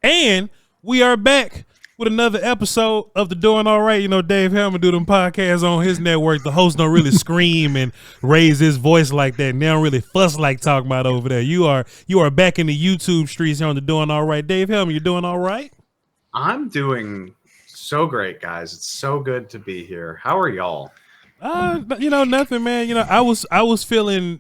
And we are back with another episode of the Doing All Right. You know, Dave Helman do them podcasts on his network. The host don't really scream and raise his voice like that. And they don't really fuss like talking about over there. You are back in the YouTube streets here on the Doing All Right. Dave Helman, you doing all right? I'm doing so great, guys. It's so good to be here. How are y'all? Nothing, man. I was feeling,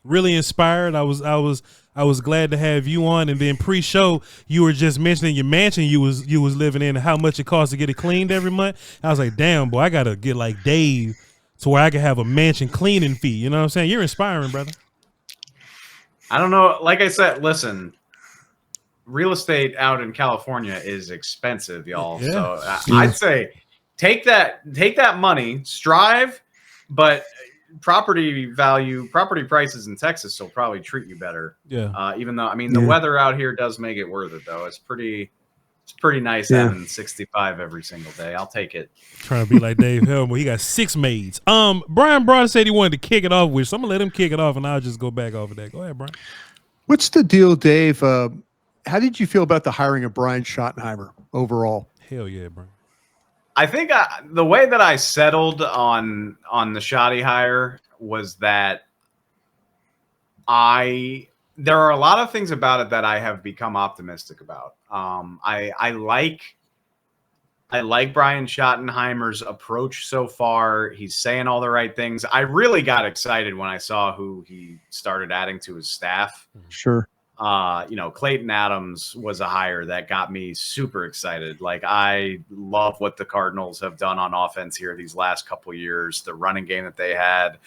really inspired. I was glad to have you on, and then pre-show you were just mentioning your mansion you was living in and how much it costs to get it cleaned every month. I was like, damn, boy, I gotta get like Dave to where I can have a mansion cleaning fee. You know what I'm saying? You're inspiring, brother. I don't know. Like I said, listen, real estate out in California is expensive, y'all. Yeah. So I'd say take that money, strive, but property prices in Texas will probably treat you better. Yeah. Even though, the weather out here does make it worth it, though. It's pretty nice having 65 every single day. I'll take it. Trying to be like Dave Helman. He got 6 maids. Bryan Broaddus said he wanted to kick it off with, so I'm gonna let him kick it off, and I'll just go back over that. Go ahead, Bryan. What's the deal, Dave? How did you feel about the hiring of Brian Schottenheimer overall? Hell yeah, Bryan. I think the way that I settled on the Shotty hire was that there are a lot of things about it that I have become optimistic about. I like Brian Schottenheimer's approach so far. He's saying all the right things. I really got excited when I saw who he started adding to his staff. Sure. Clayton Adams was a hire that got me super excited. Like, I love what the Cardinals have done on offense here these last couple of years, the running game that they had.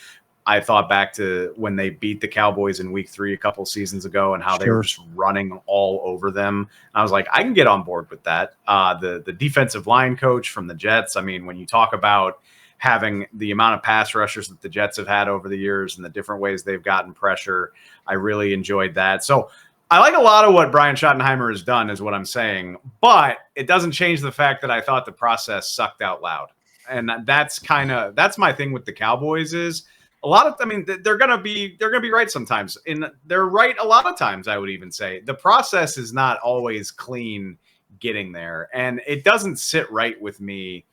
I thought back to when they beat the Cowboys in week 3 a couple seasons ago and how they were just running all over them. I was like, I can get on board with that. The defensive line coach from the Jets. When you talk about having the amount of pass rushers that the Jets have had over the years and the different ways they've gotten pressure, I really enjoyed that. So I like a lot of what Brian Schottenheimer has done is what I'm saying, but it doesn't change the fact that I thought the process sucked out loud. And that's my thing with the Cowboys is a lot of, they're going to be right sometimes, and they're right a lot of times. I would even say the process is not always clean getting there. And it doesn't sit right with me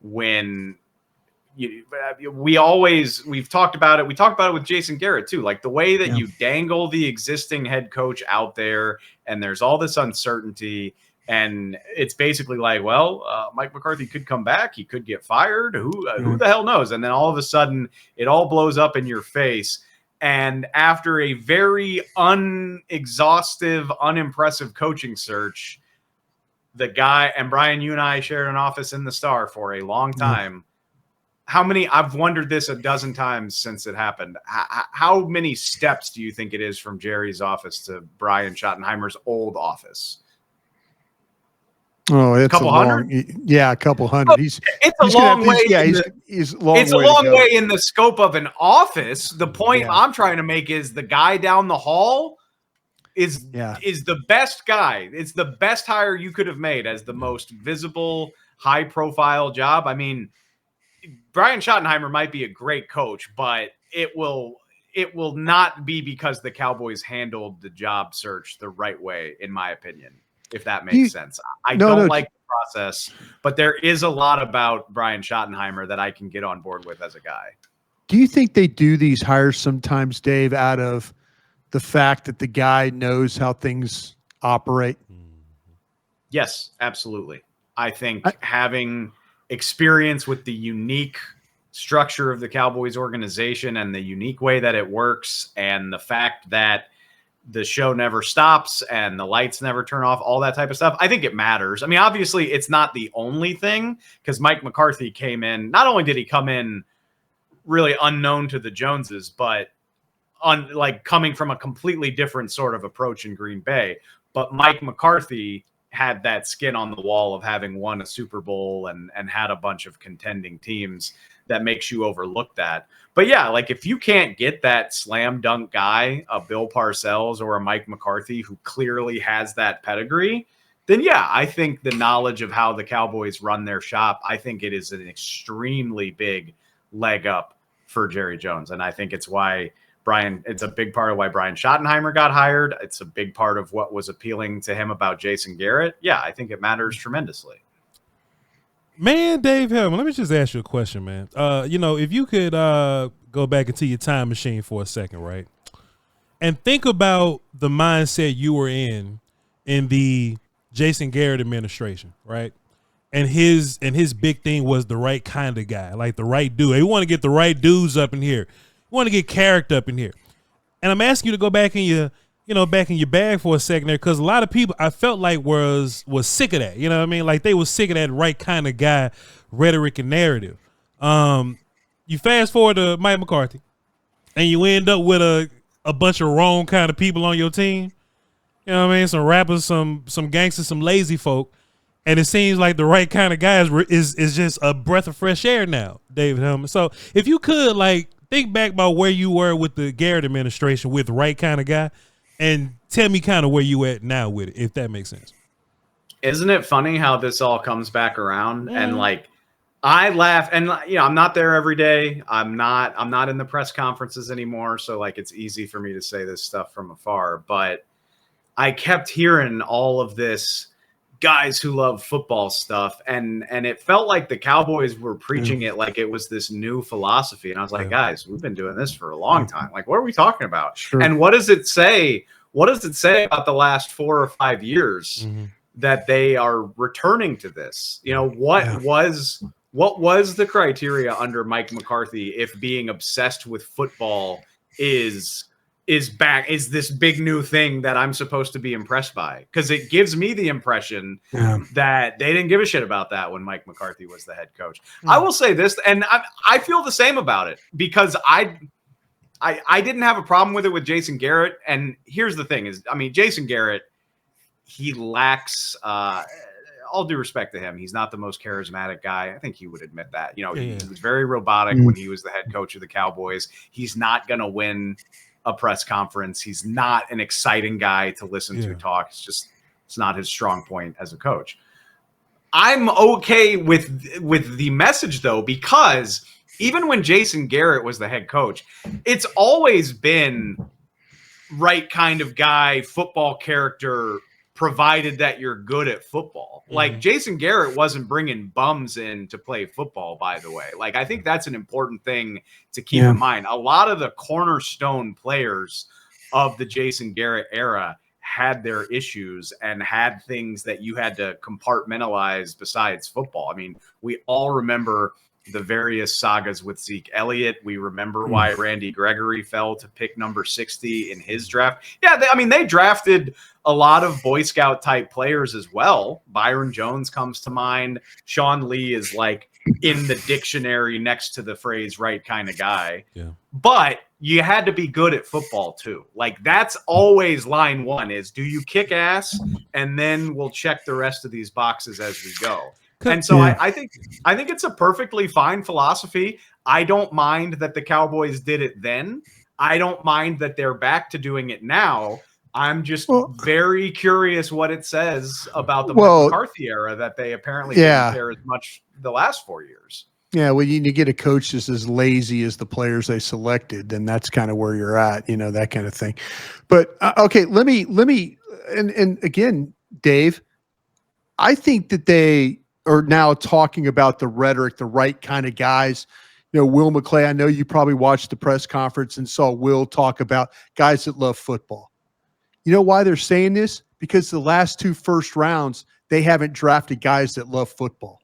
when we've talked about it. We talked about it with Jason Garrett too. Like the way that you dangle the existing head coach out there and there's all this uncertainty and it's basically like, well, Mike McCarthy could come back. He could get fired. Who the hell knows? And then all of a sudden it all blows up in your face. And after a very unexhaustive, unimpressive coaching search, the guy, and Bryan, you and I shared an office in the Star for a long time. I've wondered this a dozen times since it happened. How many steps do you think it is from Jerry's office to Brian Schottenheimer's old office? Oh, it's a couple hundred. A couple hundred. It's a long way. It's a long way in the scope of an office. The point I'm trying to make is the guy down the hall is the best guy. It's the best hire you could have made as the most visible, high-profile job. Brian Schottenheimer might be a great coach, but it will not be because the Cowboys handled the job search the right way, in my opinion, if that makes sense. I don't like the process, but there is a lot about Brian Schottenheimer that I can get on board with as a guy. Do you think they do these hires sometimes, Dave, out of the fact that the guy knows how things operate? Yes, absolutely. I think having experience with the unique structure of the Cowboys organization and the unique way that it works and the fact that the show never stops and the lights never turn off, all that type of stuff, I think it matters. Obviously it's not the only thing because Mike McCarthy came in, not only did he come in really unknown to the Joneses, but coming from a completely different sort of approach in Green Bay, but Mike McCarthy had that skin on the wall of having won a Super Bowl and had a bunch of contending teams that makes you overlook that. But yeah, if you can't get that slam dunk guy, a Bill Parcells or a Mike McCarthy who clearly has that pedigree, then yeah, I think the knowledge of how the Cowboys run their shop, I think it is an extremely big leg up for Jerry Jones. And I think it's why Bryan, it's a big part of why Brian Schottenheimer got hired. It's a big part of what was appealing to him about Jason Garrett. Yeah, I think it matters tremendously. Man, Dave Helman, let me just ask you a question, man. If you could go back into your time machine for a second, right? And think about the mindset you were in the Jason Garrett administration, right? And his big thing was the right kind of guy, like the right dude. We want to get the right dudes up in here. We want to get character up in here. And I'm asking you to go back in your bag for a second there, because a lot of people I felt like was sick of that. You know what I mean? Like they were sick of that right kind of guy rhetoric and narrative. You fast forward to Mike McCarthy, and you end up with a bunch of wrong kind of people on your team. You know what I mean? Some rappers, some gangsters, some lazy folk. And it seems like the right kind of guys is just a breath of fresh air now, David Helman. So if you could think back about where you were with the Garrett administration with the right kind of guy, and tell me kind of where you at now with it, if that makes sense. Isn't it funny how this all comes back around? And I laugh, and I'm not there every day. I'm not in the press conferences anymore. So it's easy for me to say this stuff from afar, but I kept hearing all of this guys who love football stuff. And it felt like the Cowboys were preaching it like it was this new philosophy. And I was like, guys, we've been doing this for a long time. What are we talking about? Sure. And what does it say? What does it say about the last 4 or 5 years that they are returning to this? What was the criteria under Mike McCarthy if being obsessed with football is this big new thing that I'm supposed to be impressed by? Because it gives me the impression that they didn't give a shit about that when Mike McCarthy was the head coach. I will say this, and I feel the same about it, because I didn't have a problem with it with Jason Garrett. And here's the thing is, Jason Garrett, he lacks all due respect to him, he's not the most charismatic guy. I think he would admit that. He was very robotic when he was the head coach of the Cowboys. He's not going to win a press conference. He's not an exciting guy to listen to talk. It's not his strong point as a coach. I'm okay with the message though, because even when Jason Garrett was the head coach, it's always been right kind of guy, football character, provided that you're good at football. Jason Garrett wasn't bringing bums in to play football, by the way. I think that's an important thing to keep in mind. A lot of the cornerstone players of the Jason Garrett era had their issues and had things that you had to compartmentalize besides football. We all remember the various sagas with Zeke Elliott. We remember why Randy Gregory fell to pick number 60 in his draft. Yeah, they drafted a lot of Boy Scout type players as well. Byron Jones comes to mind. Sean Lee is in the dictionary next to the phrase right kind of guy. Yeah. But you had to be good at football too. That's always line one is, do you kick ass? And then we'll check the rest of these boxes as we go. And so I think it's a perfectly fine philosophy. I don't mind that the Cowboys did it then. I don't mind that they're back to doing it now. I'm just very curious what it says about the McCarthy era that they apparently didn't care as much the last 4 years. Yeah, well, you get a coach that's as lazy as the players they selected, then that's kind of where you're at, that kind of thing. But okay, let me, and again, Dave, I think that they are now talking about the rhetoric, the right kind of guys. Will McClay, I know you probably watched the press conference and saw Will talk about guys that love football. You know why they're saying this? Because the last 2 first rounds, they haven't drafted guys that love football.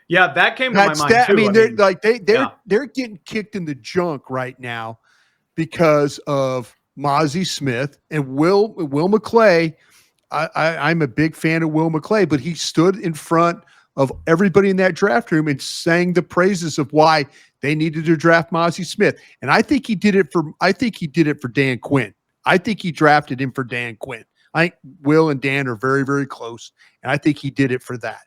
Yeah, that came to my mind too. They're getting kicked in the junk right now because of Mozzie Smith and Will McClay. I'm a big fan of Will McClay, but he stood in front of everybody in that draft room and sang the praises of why they needed to draft Mozzie Smith. And I think he did it for Dan Quinn. I think he drafted him for Dan Quinn. I think Will and Dan are very, very close, and I think he did it for that.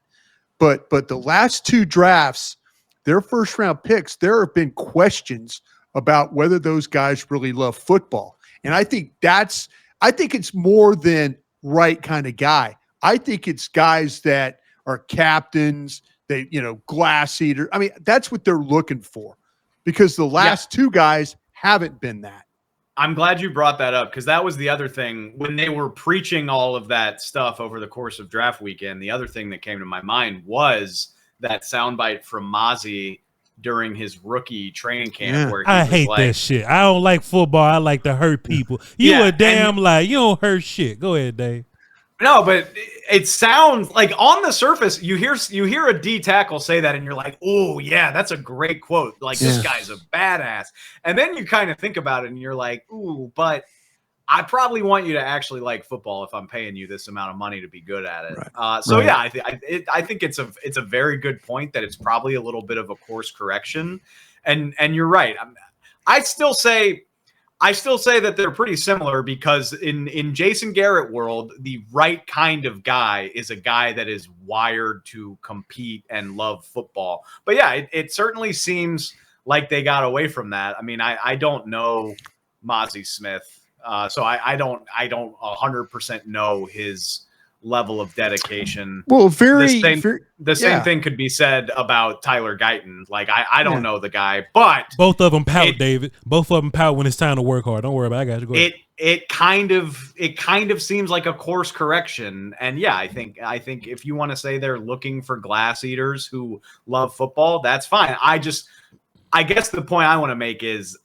But the last 2 drafts, their first round picks, there have been questions about whether those guys really love football. And I think it's more than right kind of guy. I think it's guys that are captains, glass eater. That's what they're looking for, because the last 2 guys haven't been that. I'm glad you brought that up, because that was the other thing when they were preaching all of that stuff over the course of draft weekend. The other thing that came to my mind was that soundbite from Mozzie during his rookie training camp, where I hate that shit. I don't like football. I like to hurt people. You a damn lie. You don't hurt shit. Go ahead, Dave. No, but it sounds like on the surface, you hear a D tackle say that, and you're like, oh yeah, that's a great quote. Like this guy's a badass. And then you kind of think about it, and you're like, ooh, but I probably want you to actually like football if I'm paying you this amount of money to be good at it. Right. Yeah, I think it's a very good point that it's probably a little bit of a course correction, and you're right. I still say that they're pretty similar, because in Jason Garrett world, the right kind of guy is a guy that is wired to compete and love football. But yeah, it certainly seems like they got away from that. I mean, I don't know Mozzie Smith. So I don't 100% know his level of dedication. Well, the same thing could be said about Tyler Guyton. Like I don't know the guy, but both of them pout, David. Both of them pout when it's time to work hard. Don't worry about it. I got you. Go ahead. It kind of seems like a course correction. And yeah, I think if you want to say they're looking for glass eaters who love football, that's fine. I guess the point I want to make is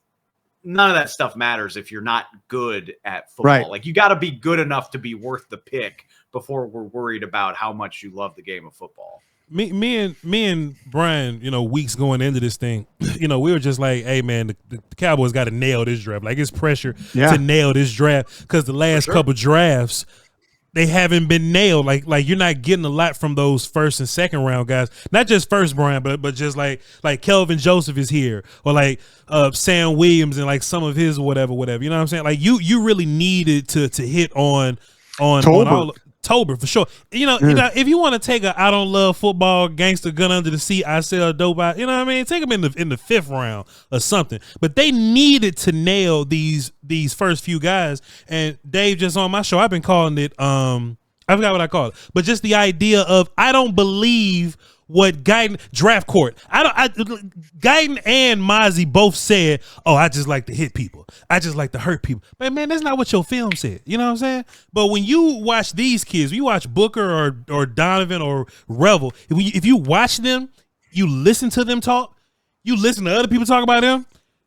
none of that stuff matters if you're not good at football. Right. Like you got to be good enough to be worth the pick before we're worried about how much you love the game of football. Me and Bryan, weeks going into this thing, we were just like, hey man, the Cowboys got to nail this draft. Like it's pressure to nail this draft, because the last couple drafts, they haven't been nailed. Like you're not getting a lot from those first and second round guys. Not just first, Bryan, but just like Kelvin Joseph is here, or like Sam Williams and like some of his whatever. You know what I'm saying? Like you really needed to hit on Tober for sure. If you want to take a I don't love football gangster gun under the seat, I sell dope out. You know what I mean? Take them in the fifth round or something. But they needed to nail these first few guys. And Dave, just on my show, I've been calling it I forgot what I called it, but just the idea of I don't believe what Guyton draft court. Guyton and Mozzie both said, "Oh, I just like to hit people. I just like to hurt people." But man, that's not what your film said. You know what I'm saying? But when you watch these kids, you watch Booker or Donovan or Revel. If you watch them, you listen to them talk. You listen to other people talk about them.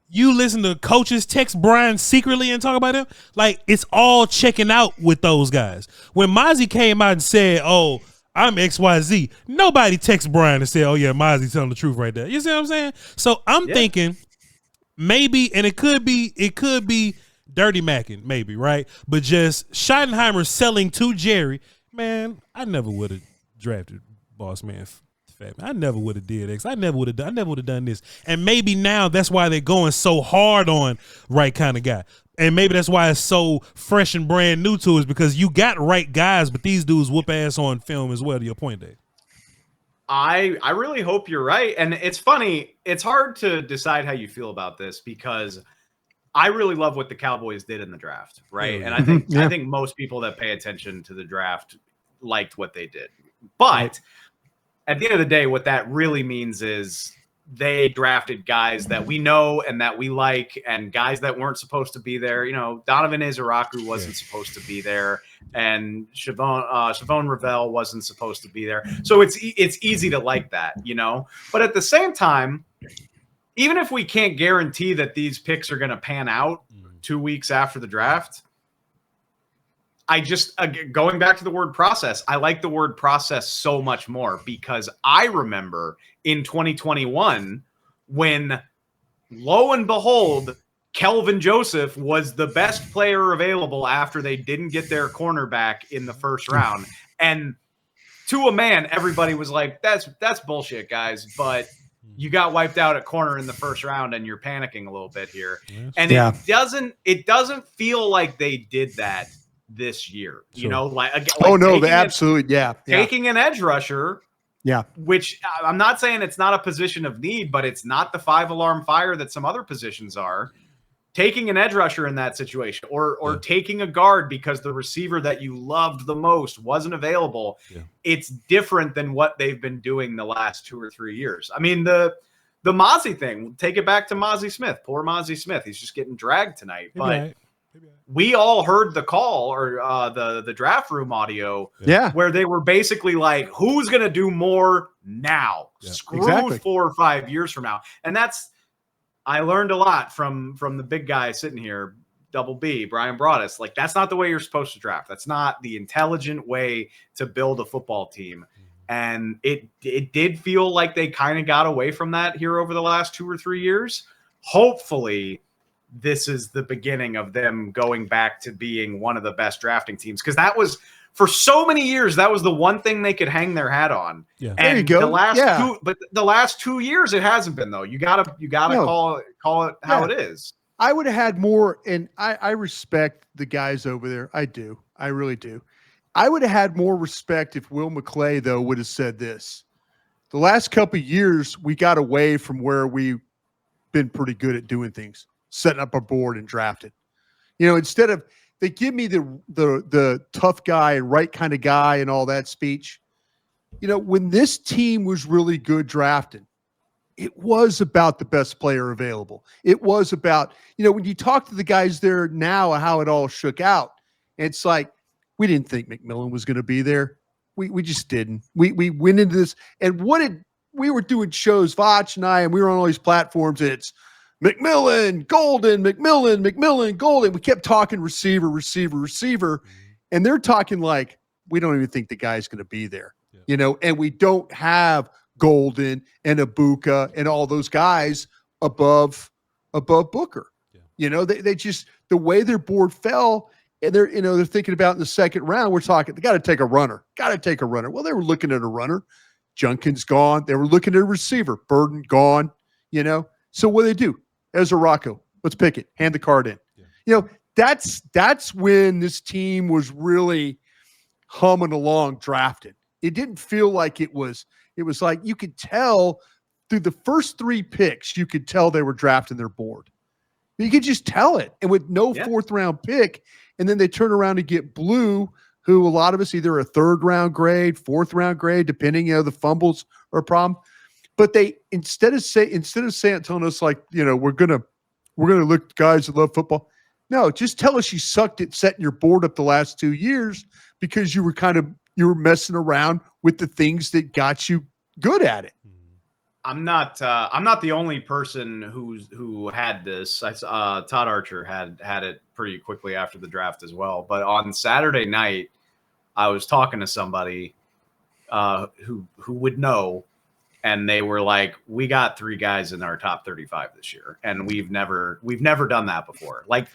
You listen to coaches text Bryan secretly and talk about him. Like it's all checking out with those guys. When Mozzie came out and said, "Oh, I'm XYZ," nobody texts Bryan and say, "Oh yeah, Mozzie's telling the truth right there." You see what I'm saying? So I'm thinking maybe, and it could be dirty macking, maybe, right? But just Schottenheimer selling to Jerry, man, I never would have drafted Boss Man Fat Man. I never would have did X. I never would have done this. And maybe now that's why they're going so hard on right kind of guy. And maybe that's why it's so fresh and brand new to us, because you got right guys, but these dudes whoop ass on film as well, to your point, Dave. I really hope you're right. And it's funny. It's hard to decide how you feel about this, because I really love what the Cowboys did in the draft, right? And I think most people that pay attention to the draft liked what they did. But at the end of the day, what that really means is they drafted guys that we know and that we like, and guys that weren't supposed to be there. Donovan Izaraku wasn't supposed to be there, and Chavon Ravel wasn't supposed to be there. So it's easy to like that, But at the same time, even if we can't guarantee that these picks are going to pan out 2 weeks after the draft, I just, going back to the word process, I like the word process so much more, because I remember in 2021 when, lo and behold, Kelvin Joseph was the best player available after they didn't get their cornerback in the first round. And to a man, everybody was like, that's bullshit, guys. But you got wiped out at corner in the first round and you're panicking a little bit here. And it doesn't feel like they did that this year, taking an edge rusher, which I'm not saying it's not a position of need, but it's not the 5-alarm fire that some other positions are. Taking an edge rusher in that situation, or taking a guard because the receiver that you loved the most wasn't available. It's different than what they've been doing the last 2 or 3 years. I mean, the the Mozzie thing, take it back to Mozzie Smith. Poor Mozzie Smith. He's just getting dragged tonight. But we all heard the call or the draft room audio where they were basically like, who's going to do more now? Yeah. Screw 4 or 5 years from now. And I learned a lot from the big guy sitting here, Double B, Bryan Broaddus. Like, that's not the way you're supposed to draft. That's not the intelligent way to build a football team. And it did feel like they kind of got away from that here over the last 2 or 3 years. Hopefully, this is the beginning of them going back to being one of the best drafting teams. Because that was, for so many years, that was the one thing they could hang their hat on. Yeah. And there you go. The last 2 years, it hasn't been, though. You gotta call it how it is. I would have had more, and I respect the guys over there. I do. I really do. I would have had more respect if Will McClay, though, would have said this. The last couple of years, we got away from where we've been pretty good at doing things, setting up a board and drafting. Instead of they give me the tough guy and right kind of guy and all that speech. When this team was really good drafting, it was about the best player available. It was about, when you talk to the guys there now, how it all shook out, it's like, we didn't think McMillan was going to be there. We just didn't. We went into this, and we were doing shows, Voch and I, and we were on all these platforms. It's McMillan, Golden, McMillan, Golden. We kept talking receiver, and they're talking like, we don't even think the guy's going to be there, and we don't have Golden and Ibuka and all those guys above Booker. Yeah. They just, the way their board fell. And they're thinking about in the second round, we're talking, they got to take a runner. Well, they were looking at a runner. Junkins gone. They were looking at a receiver. Burden gone, So what do they do? Ezra Rocco, let's pick it. Hand the card in. Yeah. That's when this team was really humming along drafted. It didn't feel like it was like you could tell through the first 3 picks, you could tell they were drafting their board. You could just tell it. And with no 4th round pick, and then they turn around and get Blue, who a lot of us either a 3rd round grade, 4th round grade, depending, the fumbles are a problem. But they instead of saying telling us like, we're gonna look guys that love football. No, just tell us you sucked at setting your board up the last 2 years because you were messing around with the things that got you good at it. I'm not the only person who had this. I saw Todd Archer had it pretty quickly after the draft as well. But on Saturday night, I was talking to somebody who would know, and they were like, "We got 3 guys in our top 35 this year, and we've never done that before." Like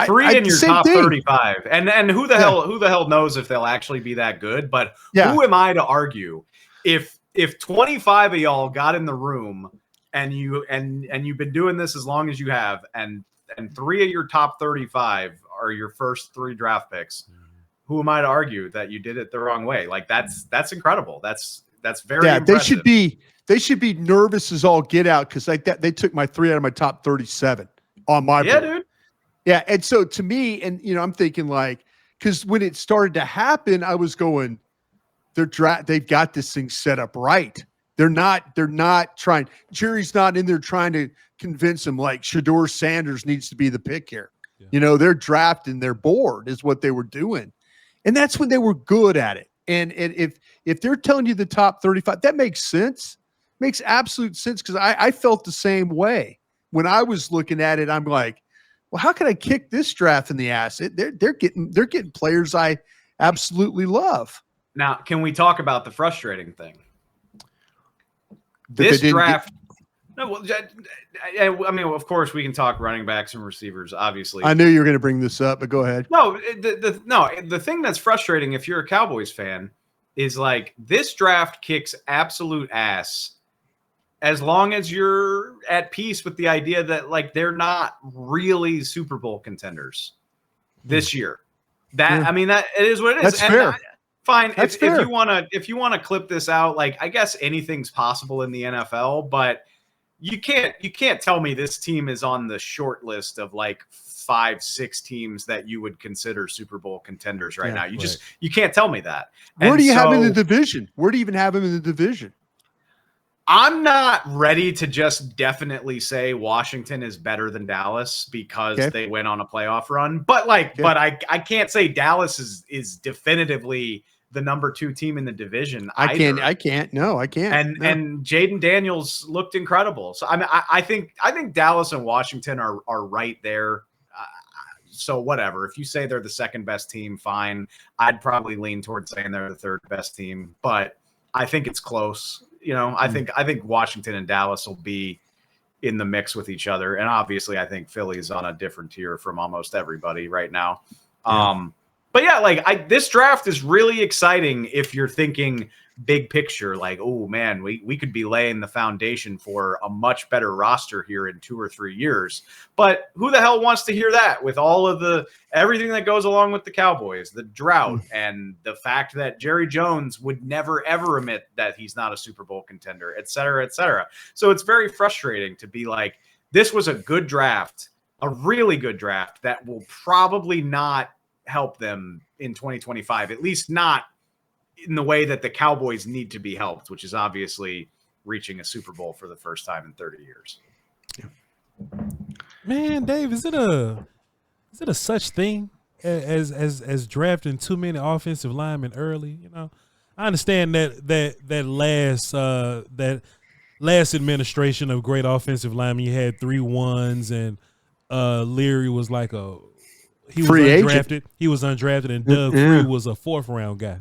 3 in your top 35, and who the hell knows if they'll actually be that good? But who am I to argue if 25 of y'all got in the room and you've been doing this as long as you have, and 3 of your top 35 are your first 3 draft picks, who am I to argue that you did it the wrong way? Like that's incredible. That's very impressive. They should be nervous as all get out because like that they took my 3 out of my top 37 on my board. Dude. Yeah, and so to me, and I'm thinking like, because when it started to happen, I was going, they've got this thing set up right. They're not trying. Jerry's not in there trying to convince him like Shedeur Sanders needs to be the pick here. Yeah. They're drafting their board is what they were doing. And that's when they were good at it. And if they're telling you the top 35, that makes sense. Makes absolute sense because I felt the same way. When I was looking at it, I'm like, well, how can I kick this draft in the ass? They're getting players I absolutely love. Now, can we talk about the frustrating thing? This draft. I mean, of course, we can talk running backs and receivers. Obviously, I knew you were going to bring this up, but go ahead. No, the thing that's frustrating if you're a Cowboys fan is like this draft kicks absolute ass. As long as you're at peace with the idea that like they're not really Super Bowl contenders this year. I mean, that it is what it is. That's fair. Fine. If you want to clip this out, like I guess anything's possible in the NFL, but you can't tell me this team is on the short list of like 5-6 teams that you would consider Super Bowl contenders right now. You can't tell me that. Where do you have him in the division? Where do you even have him in the division? I'm not ready to just definitely say Washington is better than Dallas because they went on a playoff run. But but I can't say Dallas is definitively the number 2 team in the division. I can't. No, I can't. And Jaden Daniels looked incredible. So I think Dallas and Washington are right there. So whatever. If you say they're the second best team, fine. I'd probably lean towards saying they're the third best team, but I think it's close. I think Washington and Dallas will be in the mix with each other. And obviously I think Philly's on a different tier from almost everybody right now. Yeah. But yeah, this draft is really exciting if you're thinking big picture, oh man, we could be laying the foundation for a much better roster here in 2 or 3 years. But who the hell wants to hear that with all of everything that goes along with the Cowboys, the drought, and the fact that Jerry Jones would never, ever admit that he's not a Super Bowl contender, et cetera, et cetera. So it's very frustrating to be this was a good draft, a really good draft that will probably not help them in 2025, at least not in the way that the Cowboys need to be helped, which is obviously reaching a Super Bowl for the first time in 30 years. Yeah. Man, Dave, is it a such thing as drafting too many offensive linemen early? I understand that last administration of great offensive linemen, you had 3 1s, and Leary was he was undrafted. He was undrafted, and Doug Free was a 4th round guy.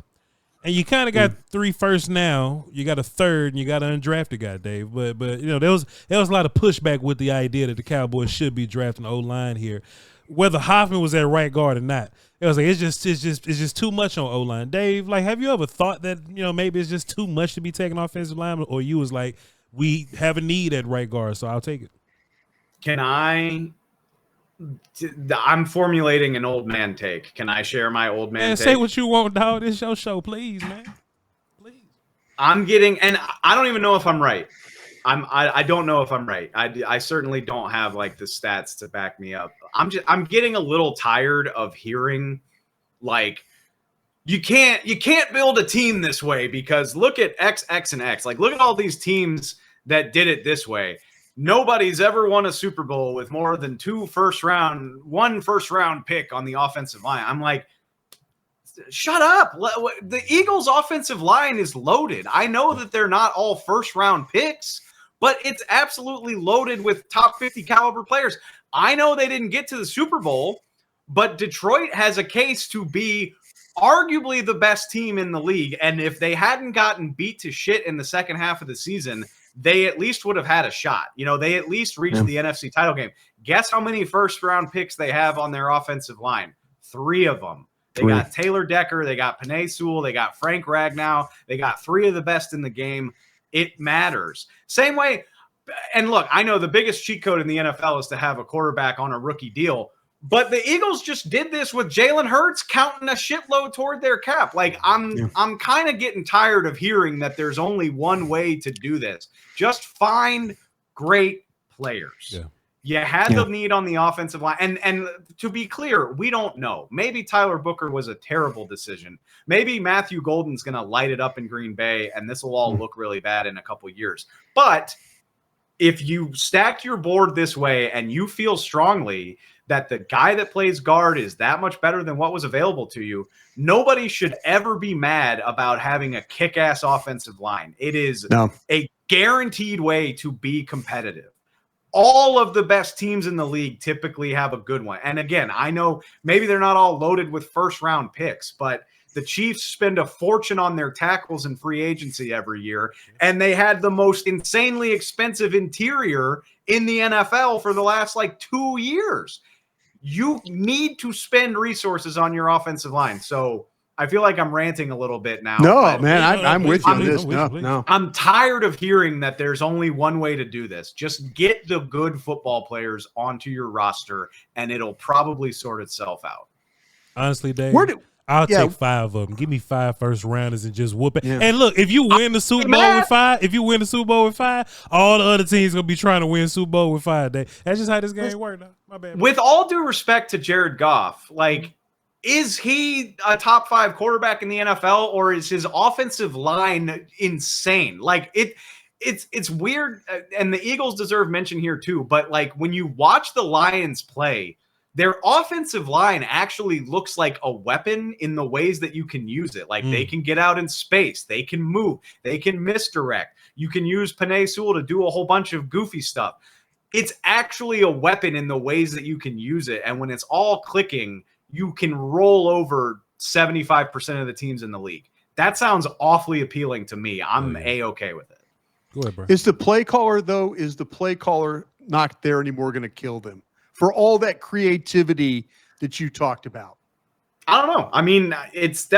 And you kind of got 3 firsts now. You got a 3rd, and you got an undrafted guy, Dave. But there was a lot of pushback with the idea that the Cowboys should be drafting O-line here, whether Hoffman was at right guard or not. It was it's just too much on O-line. Dave, have you ever thought that maybe it's just too much to be taking offensive linemen, or you was we have a need at right guard, so I'll take it? I'm formulating an old man take. Can I share my old man take? Say what you want, dog. This your show, please, man. Please. I'm getting, and I don't even know if I'm right. I don't know if I'm right. I certainly don't have the stats to back me up. I'm getting a little tired of hearing you can't build a team this way because look at X, X, and X. Look at all these teams that did it this way. Nobody's ever won a Super Bowl with more than 1 first round pick on the offensive line. I'm shut up. The Eagles' offensive line is loaded. I know that they're not all first round picks, but it's absolutely loaded with top 50 caliber players. I know they didn't get to the Super Bowl, but Detroit has a case to be arguably the best team in the league. And if they hadn't gotten beat to shit in the second half of the season, they at least would have had a shot. They at least reached the NFC title game. Guess how many first-round picks they have on their offensive line? 3 of them. They got Taylor Decker. They got Penei Sewell. They got Frank Ragnow. They got 3 of the best in the game. It matters. Same way, and look, I know the biggest cheat code in the NFL is to have a quarterback on a rookie deal, but the Eagles just did this with Jalen Hurts counting a shitload toward their cap. I'm kind of getting tired of hearing that there's only one way to do this. Just find great players. Yeah. You had the need on the offensive line. And to be clear, we don't know. Maybe Tyler Booker was a terrible decision. Maybe Matthew Golden's going to light it up in Green Bay, and this will all look really bad in a couple years. But if you stack your board this way and you feel strongly that the guy that plays guard is that much better than what was available to you, nobody should ever be mad about having a kick-ass offensive line. It is a guaranteed way to be competitive. All of the best teams in the league typically have a good one. And again, I know maybe they're not all loaded with first-round picks, but the Chiefs spend a fortune on their tackles in free agency every year, and they had the most insanely expensive interior in the NFL for the last 2 years. You need to spend resources on your offensive line. So I feel like I'm ranting a little bit now. No, man, I'm with you on this. No. I'm tired of hearing that there's only one way to do this. Just get the good football players onto your roster, and it'll probably sort itself out. Honestly, Dave, I'll take 5 of them. Give me 5 first rounders and just whoop it. Yeah. And look, if you win the Super Bowl with 5, all the other teams gonna be trying to win Super Bowl with 5. That's just how this game works. My bad. With all due respect to Jared Goff, is he a top 5 quarterback in the NFL, or is his offensive line insane? it's weird, and the Eagles deserve mention here too. But like when you watch the Lions play, their offensive line actually looks like a weapon in the ways that you can use it. Like they can get out in space, they can move, they can misdirect. You can use Penei Sewell to do a whole bunch of goofy stuff. It's actually a weapon in the ways that you can use it. And when it's all clicking, you can roll over 75% of the teams in the league. That sounds awfully appealing to me. I'm A-okay with it. Go ahead, bro. Is the play caller not there anymore going to kill them for all that creativity that you talked about? I don't know. I mean, it's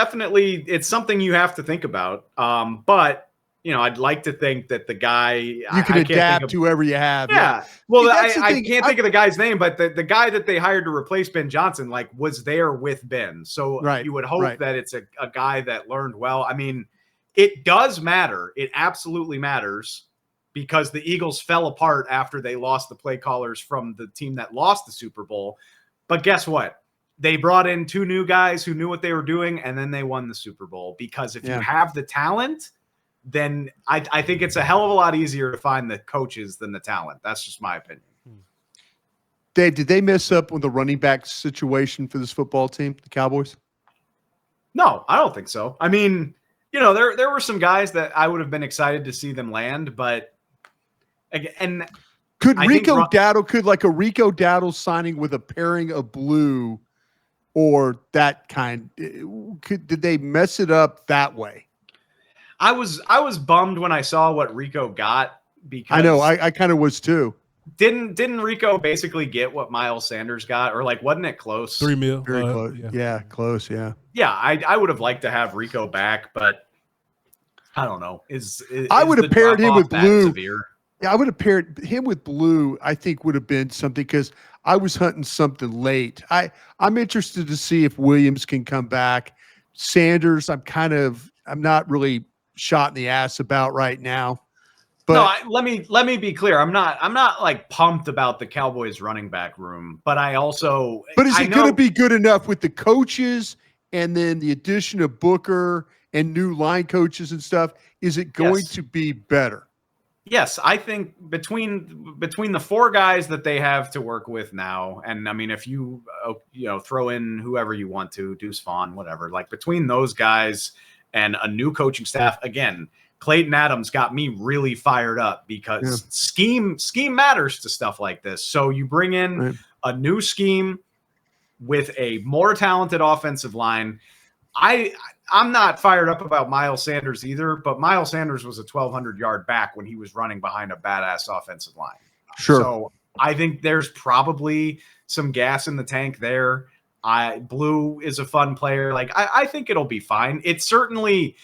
something you have to think about. But I'd like to think that the guy you can adapt to whoever you have. Yeah. Well, I can't think of the guy's name, but the guy that they hired to replace Ben Johnson, was there with Ben. So you would hope that it's a guy that learned well. I mean, it does matter. It absolutely matters because the Eagles fell apart after they lost the play callers from the team that lost the Super Bowl. But guess what? They brought in 2 new guys who knew what they were doing, and then they won the Super Bowl. Because if you have the talent, then I think it's a hell of a lot easier to find the coaches than the talent. That's just my opinion. Dave, did they mess up with the running back situation for this football team, the Cowboys? No, I don't think so. I mean, there were some guys that I would have been excited to see them land, but again, could a Rico Dowdle signing with a pairing of blue or that kind, did they mess it up that way? I was bummed when I saw what Rico got because I know I kind of was too. Didn't Rico basically get what Miles Sanders got, or wasn't it close? $3 million. Very close. Yeah, close. Yeah. Yeah, I would have liked to have Rico back, but I don't know. I would have paired him with Blue. Severe? Yeah, I would have paired him with Blue. I think would have been something because I was hunting something late. I'm interested to see if Williams can come back. Sanders, I'm not really shot in the ass about right now. But let me be clear. I'm not pumped about the Cowboys running back room, but But is it going to be good enough with the coaches and then the addition of Booker and new line coaches and stuff? Is it going to be better? Yes, I think between the 4 guys that they have to work with now, and I mean, if you throw in whoever you want to, Deuce Vaughn, whatever, between those guys and a new coaching staff, again, Clayton Adams got me really fired up because scheme matters to stuff like this. So you bring in a new scheme with a more talented offensive line. I'm not fired up about Miles Sanders either, but Miles Sanders was a 1,200-yard back when he was running behind a badass offensive line. Sure. So I think there's probably some gas in the tank there. Blue is a fun player. I think it'll be fine. It certainly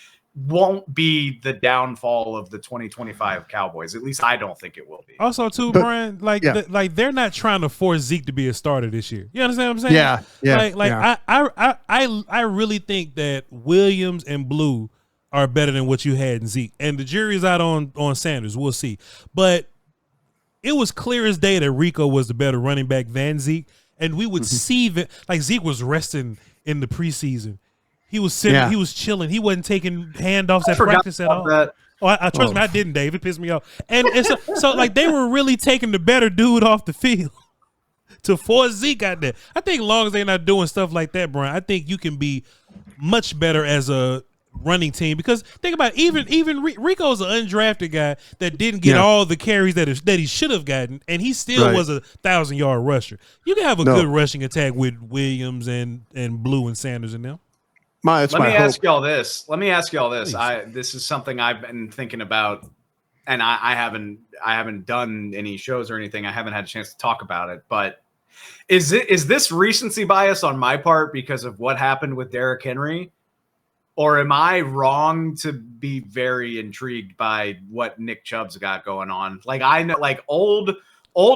won't be the downfall of the 2025 Cowboys. At least I don't think it will be. Also, too, Bryan, they're not trying to force Zeke to be a starter this year. You understand what I'm saying? Yeah. I really think that Williams and Blue are better than what you had in Zeke, and the jury's out on Sanders. We'll see, but it was clear as day that Rico was the better running back than Zeke, and we would see that Zeke was resting in the preseason. He was sitting. He was chilling. He wasn't taking handoffs at practice at all. That. I trust me. I didn't, Dave. It pissed me off. And so they were really taking the better dude off the field to force Zeke out there. I think as long as they're not doing stuff like that, Bryan, I think you can be much better as a running team. Because think about it, even Rico's an undrafted guy that didn't get all the carries that he should have gotten, and he still was a 1,000-yard rusher. You can have a good rushing attack with Williams and Blue and Sanders in them. Let me ask y'all this. This is something I've been thinking about, and I haven't done any shows or anything. I haven't had a chance to talk about it. But is this recency bias on my part because of what happened with Derrick Henry, or am I wrong to be very intrigued by what Nick Chubb's got going on? I know, old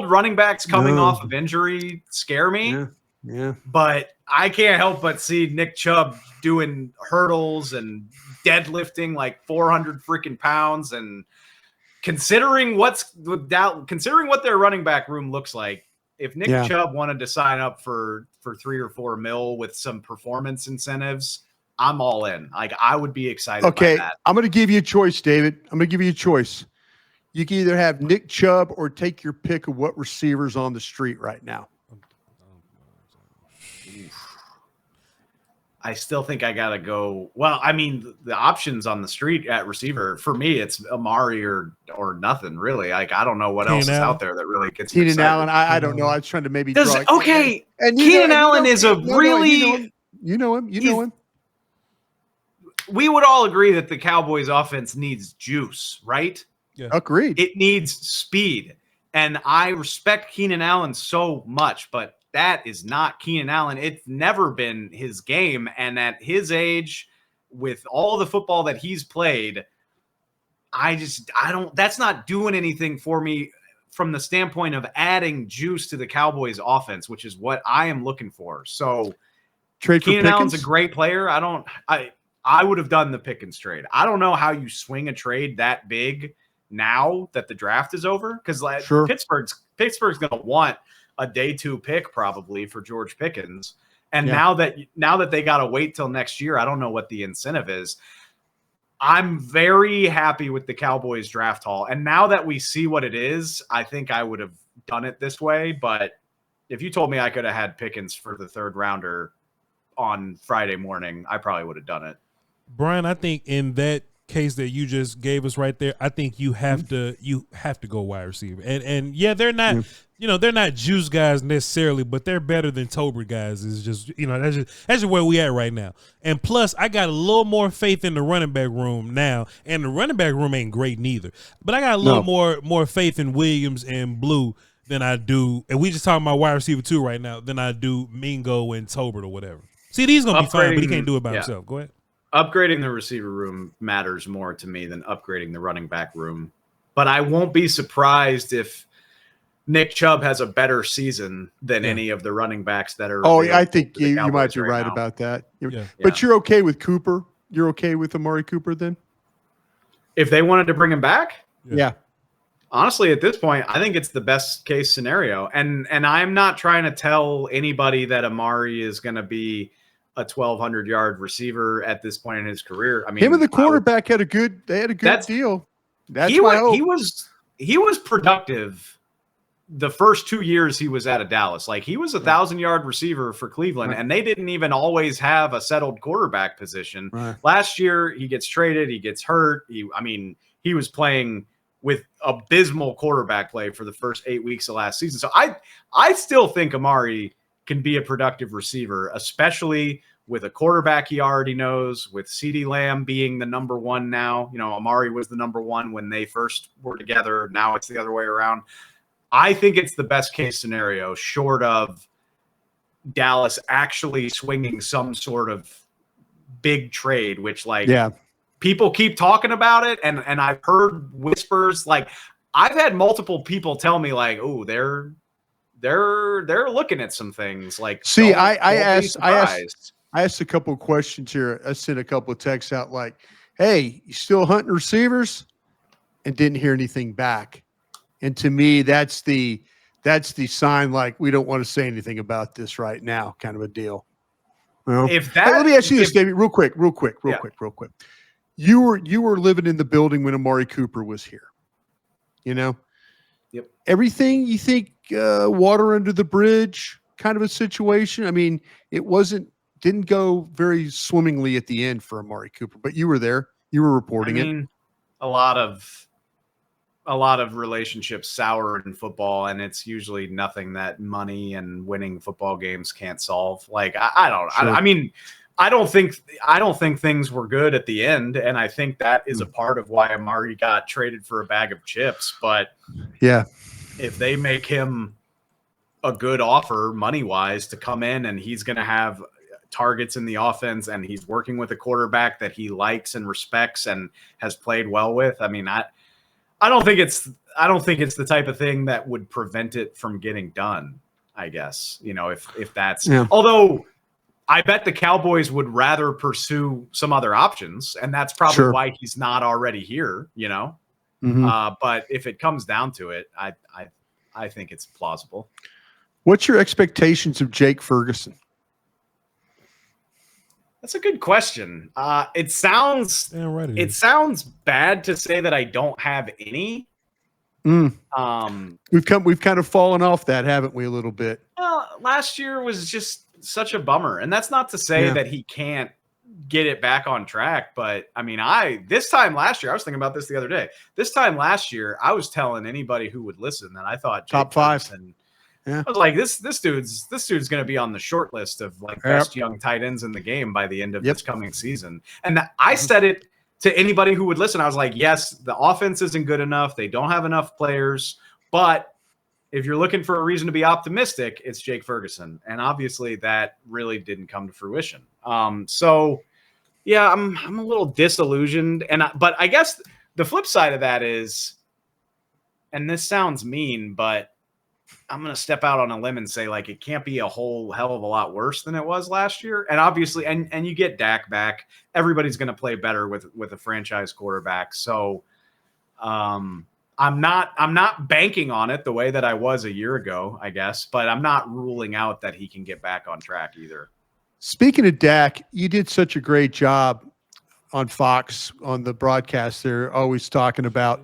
running backs coming off of injury scare me. Yeah. But I can't help but see Nick Chubb doing hurdles and deadlifting 400 freaking pounds, and considering what their running back room looks like, if Nick Chubb wanted to sign up for 3 or 4 mil with some performance incentives, I'm all in. I would be excited by that. I'm going to give you a choice, David. I'm going to give you a choice. You can either have Nick Chubb or take your pick of what receivers on the street right now. I still think I gotta go. Well, I mean, the options on the street at receiver for me, it's Amari or nothing really. Like I don't know what else is out there that really gets me Keenan excited. Allen. I don't know. I was trying to maybe okay. And Keenan Allen is a really you know him. We would all agree that the Cowboys offense needs juice, right? Yeah. Agreed. It needs speed. And I respect Keenan Allen so much, but that is not Keenan Allen. It's never been his game. And at his age, with all the football that he's played, that's not doing anything for me from the standpoint of adding juice to the Cowboys offense, which is what I am looking for. So Keenan Allen's a great player. I would have done the Pickens trade. I don't know how you swing a trade that big now that the draft is over, because Pittsburgh's going to want a day 2 pick probably for George Pickens. And now that they got to wait till next year, I don't know what the incentive is. I'm very happy with the Cowboys draft haul. And now that we see what it is, I think I would have done it this way. But if you told me I could have had Pickens for the 3rd rounder on Friday morning, I probably would have done it. Bryan, I think in that case that you just gave us right there, I think you have to go wide receiver. And yeah, they're not they're not juice guys necessarily, but they're better than Tolbert guys. Is just that's just where we at right now. And plus, I got a little more faith in the running back room now, and the running back room ain't great neither. But I got a little more faith in Williams and Blue than I do, and we just talking about wide receiver 2 right now, than I do Mingo and Tolbert or whatever. CD's gonna be fine, but he can't do it by himself. Go ahead. Upgrading the receiver room matters more to me than upgrading the running back room. But I won't be surprised if Nick Chubb has a better season than any of the running backs that are. Oh, I think you might be right about that. But you're okay with Cooper? You're okay with Amari Cooper then? If they wanted to bring him back? Yeah. Honestly, at this point, I think it's the best case scenario. And I'm not trying to tell anybody that Amari is going to be a 1,200-yard receiver at this point in his career. I mean, him and the quarterback had a good deal. He was productive the first 2 years he was out of Dallas. Like he was 1,000-yard receiver for Cleveland, and they didn't even always have a settled quarterback position. Right. Last year, he gets traded, he gets hurt. He was playing with abysmal quarterback play for the first 8 weeks of last season. So I still think Amari can be a productive receiver, especially with a quarterback he already knows, with CeeDee Lamb being the number 1 now. Amari was the number 1 when they first were together. Now it's the other way around. I think it's the best case scenario, short of Dallas actually swinging some sort of big trade, which people keep talking about it. And I've heard whispers, I've had multiple people tell me oh, they're looking at some things. See, I asked a couple of questions here. I sent a couple of texts out hey, you still hunting receivers? And didn't hear anything back. And to me, that's the sign we don't want to say anything about this right now, kind of a deal. Let me ask you this, David, real quick. You were living in the building when Amari Cooper was here. Yep. Everything you think water under the bridge kind of a situation. I mean, it didn't go very swimmingly at the end for Amari Cooper, but you were there. You were reporting it. A lot of relationships sour in football, and it's usually nothing that money and winning football games can't solve. I don't think things were good at the end, and I think that is a part of why Amari got traded for a bag of chips. But if they make him a good offer money-wise to come in, and he's going to have targets in the offense, and he's working with a quarterback that he likes and respects and has played well with, I don't think it's the type of thing that would prevent it from getting done, I guess. If that's although I bet the Cowboys would rather pursue some other options, and that's probably why he's not already here, But if it comes down to it, I think it's plausible. What's your expectations of Jake Ferguson? That's a good question. It sounds bad to say that I don't have any, We've kind of fallen off that, haven't we, a little bit? Well, last year was just such a bummer, and that's not to say that he can't get it back on track. But I mean, this time last year, I was thinking about this the other day. This time last year, I was telling anybody who would listen that I thought top 5. Ferguson, I was like, this dude's going to be on the short list of like best young tight ends in the game by the end of this coming season. And I said it to anybody who would listen. I was like, yes, the offense isn't good enough. They don't have enough players, but if you're looking for a reason to be optimistic, it's Jake Ferguson. And obviously that really didn't come to fruition. So yeah, I'm a little disillusioned. But I guess the flip side of that is, and this sounds mean, but I'm going to step out on a limb and say, like, it can't be a whole hell of a lot worse than it was last year. And obviously, and you get Dak back, everybody's going to play better with a franchise quarterback. So I'm not banking on it the way that I was a year ago, I guess, but I'm not ruling out that he can get back on track either. Speaking of Dak, you did such a great job on Fox on the broadcast. They're always talking about